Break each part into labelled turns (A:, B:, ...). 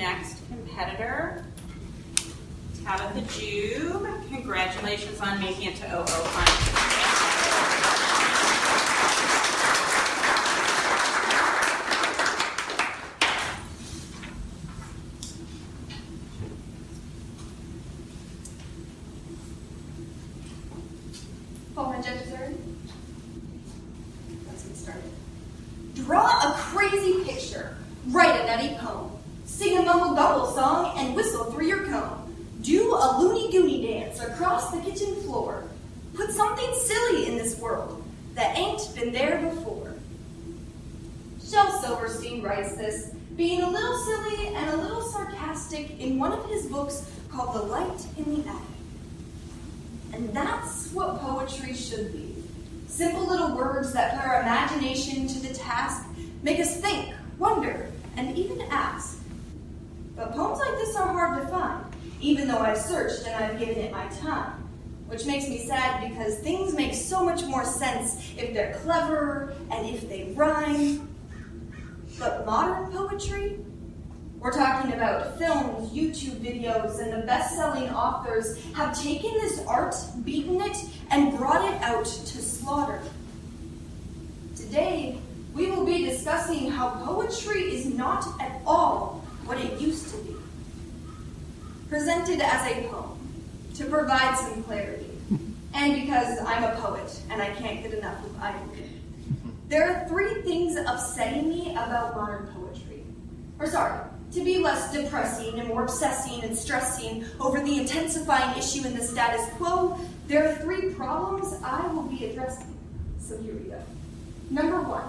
A: next competitor, Tabitha Jeub. Congratulations on making it to OO Final.
B: Let's get started. Draw a crazy picture. Write a nutty poem. Sing a mumble-gumble song and whistle through your comb. Do a loony-goony dance across the kitchen floor. Put something silly in this world that ain't been there before. Shel Silverstein writes this, being a little silly and a little sarcastic in one of his books called The Light in the Attic. And that's what poetry should be. Simple little words that put our imagination to the task, make us think, wonder, and even ask. But poems like this are hard to find, even though I've searched and I've given it my time. Which makes me sad because things make so much more sense if they're clever and if they rhyme. But modern poetry? We're talking about films, YouTube videos, and the best-selling authors have taken this art, beaten it, and brought it out to slaughter. Today, we will be discussing how poetry is not at all what it used to be. Presented as a poem, to provide some clarity, and because I'm a poet and I can't get enough of either. There are three things upsetting me about modern poetry. To be less depressing and more obsessing and stressing over the intensifying issue in the status quo, there are three problems I will be addressing. So here we go. Number one,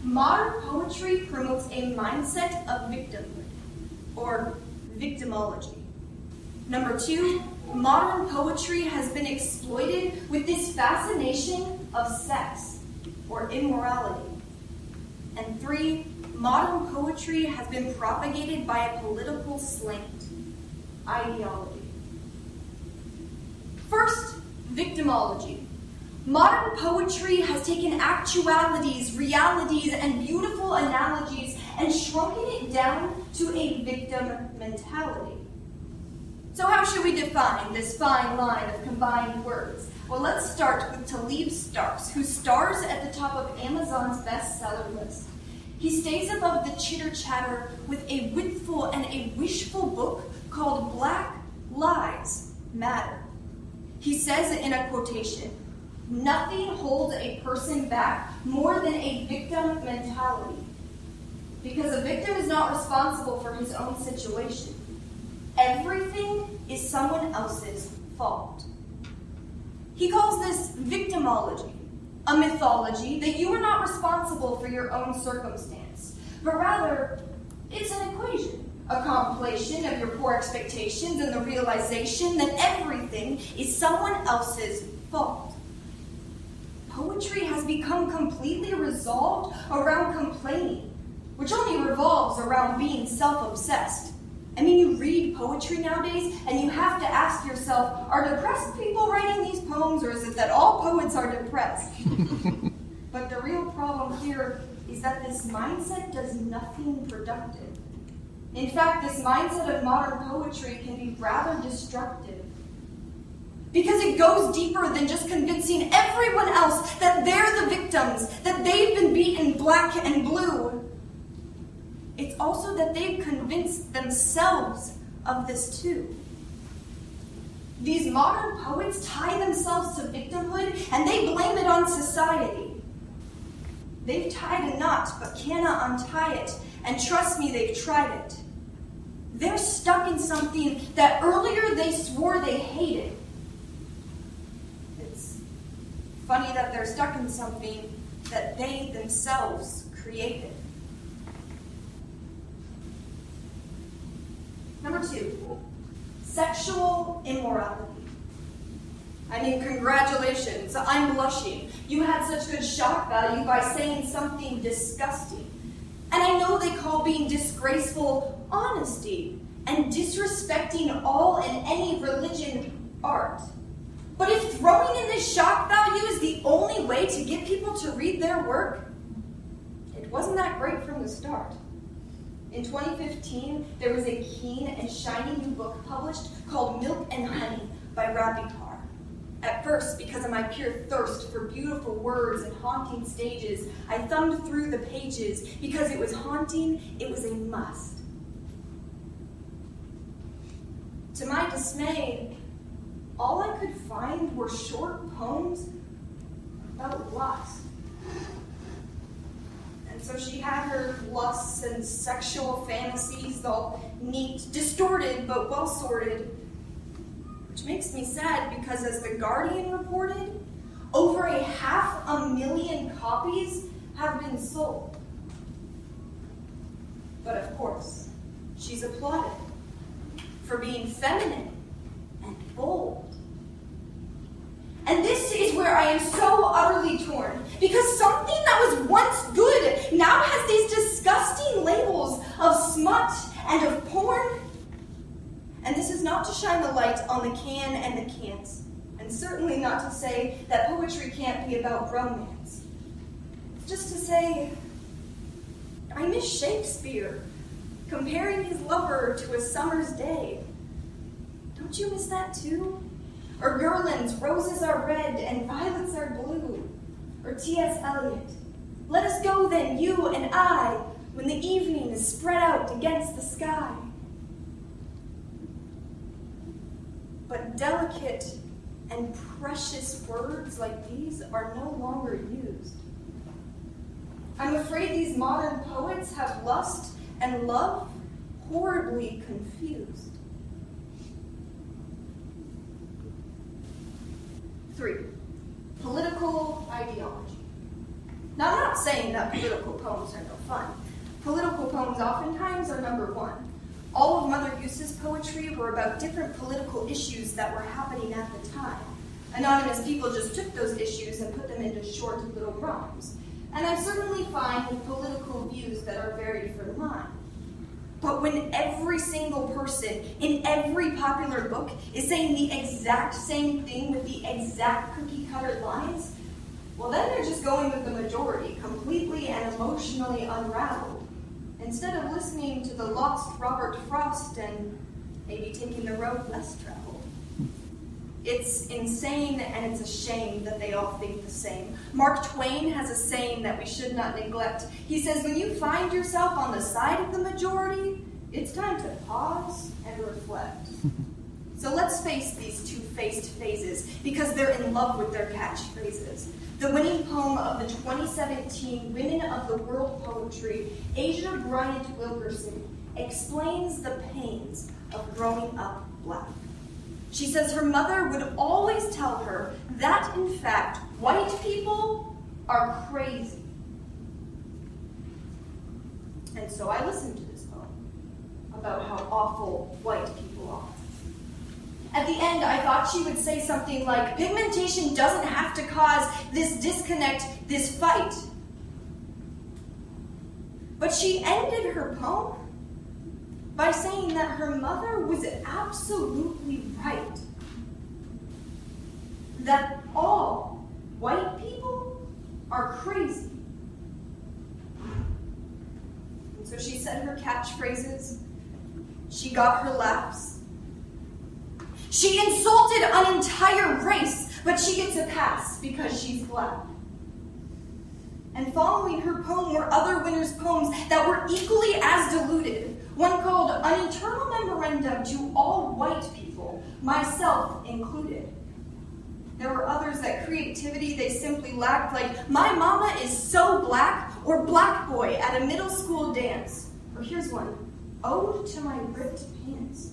B: modern poetry promotes a mindset of victimhood, or victimology. Number two, modern poetry has been exploited with this fascination of sex, or immorality. And three, modern poetry has been propagated by a political slant, ideology. First, victimology. Modern poetry has taken actualities, realities, and beautiful analogies and shrunken it down to a victim mentality. So how should we define this fine line of combined words? Well, let's start with Talib Starks, who stars at the top of Amazon's bestseller list. He stays above the chitter-chatter with a withful and a wishful book called Black Lives Matter. He says in a quotation, "Nothing holds a person back more than a victim mentality, because a victim is not responsible for his own situation. Everything is someone else's fault." He calls this victimology, a mythology that you are not responsible for your own circumstance, but rather it's an equation, a compilation of your poor expectations and the realization that everything is someone else's fault. Poetry has become completely resolved around complaining, which only revolves around being self-obsessed. I mean, you read poetry nowadays, and you have to ask yourself, are depressed people writing these poems, or is it that all poets are depressed? But the real problem here is that this mindset does nothing productive. In fact, this mindset of modern poetry can be rather destructive, because it goes deeper than just convincing everyone else that they're the victims, that they've been beaten black and blue. It's also that they've convinced themselves of this too. These modern poets tie themselves to victimhood and they blame it on society. They've tied a knot but cannot untie it, and trust me, they've tried it. They're stuck in something that earlier they swore they hated. It's funny that they're stuck in something that they themselves created. Number two, sexual immorality. I mean, congratulations, I'm blushing. You had such good shock value by saying something disgusting. And I know they call being disgraceful honesty and disrespecting all and any religion art. But if throwing in this shock value is the only way to get people to read their work, it wasn't that great from the start. In 2015, there was a keen and shiny new book published called Milk and Honey by Rabitar. At first, because of my pure thirst for beautiful words and haunting stages, I thumbed through the pages. Because it was haunting, it was a must. To my dismay, all I could find were short poems about lust. And so she had her lusts and sexual fantasies all neat, distorted, but well sorted. Which makes me sad because, as The Guardian reported, over 500,000 copies have been sold. But of course, she's applauded for being feminine and bold. And this is where I am so utterly torn, because something that was once good now has these disgusting labels of smut and of porn. And this is not to shine the light on the can and the can'ts, and certainly not to say that poetry can't be about romance. It's just to say, I miss Shakespeare, comparing his lover to a summer's day. Don't you miss that too? Or Gerland's roses are red and violets are blue. Or T.S. Eliot, let us go then, you and I, when the evening is spread out against the sky. But delicate and precious words like these are no longer used. I'm afraid these modern poets have lust and love horribly confused. 3, political ideology. Now, I'm not saying that political poems are no fun. Political poems oftentimes are number one. All of Mother Goose's poetry were about different political issues that were happening at the time. Anonymous people just took those issues and put them into short little rhymes. And I'm certainly fine with political views that are varied from mine. But when every single person in every popular book is saying the exact same thing with the exact cookie-cutter lines, well, then they're just going with the majority, completely and emotionally unraveled, instead of listening to the lost Robert Frost and maybe taking the road less traveled. It's insane and it's a shame that they all think the same. Mark Twain has a saying that we should not neglect. He says, when you find yourself on the side of the majority, it's time to pause and reflect. So let's face these two-faced phases, because they're in love with their catchphrases. The winning poem of the 2017 Women of the World Poetry, Asia Bryant Wilkerson, explains the pains of growing up Black. She says her mother would always tell her that, in fact, white people are crazy. And so I listened to this poem about how awful white people are. At the end, I thought she would say something like, pigmentation doesn't have to cause this disconnect, this fight. But she ended her poem by saying that her mother was absolutely right. That all white people are crazy. And so she said her catchphrases. She got her laughs. She insulted an entire race, but she gets a pass because she's Black. And following her poem were other winners' poems that were equally as diluted. One called An Eternal Memorandum to All White People, myself included. There were others that creativity they simply lacked, like, My Mama is So Black, or Black Boy at a middle school dance. Or here's one, Ode to My Ripped Pants.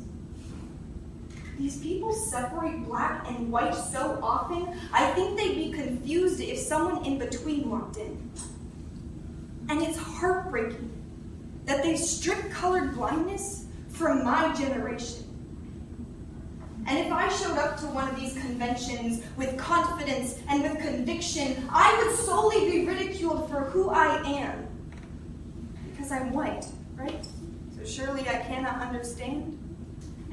B: These people separate Black and white so often, I think they'd be confused if someone in between walked in. And it's heartbreaking that they've stripped colored blindness from my generation. And if I showed up to one of these conventions with confidence and with conviction, I would solely be ridiculed for who I am. Because I'm white, right? So surely I cannot understand.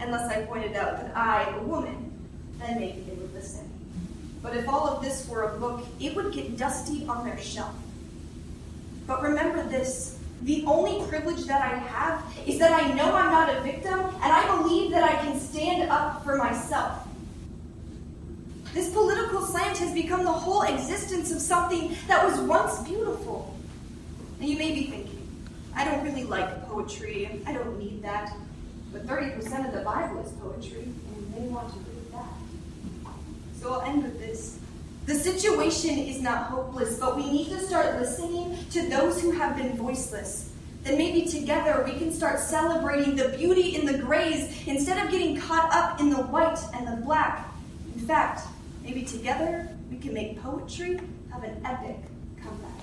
B: Unless I pointed out that I, a woman, then maybe they would listen. But if all of this were a book, it would get dusty on their shelf. But remember this, The only privilege that I have is that I know I'm not a victim, and I believe that I can stand up for myself. This political slant has become the whole existence of something that was once beautiful. And you may be thinking, I don't really like poetry, I don't need that. But 30% of the Bible is poetry, and they want to read that. So I'll end with this. The situation is not hopeless, but we need to start listening to those who have been voiceless. Then maybe together we can start celebrating the beauty in the grays instead of getting caught up in the white and the black. In fact, maybe together we can make poetry have an epic comeback.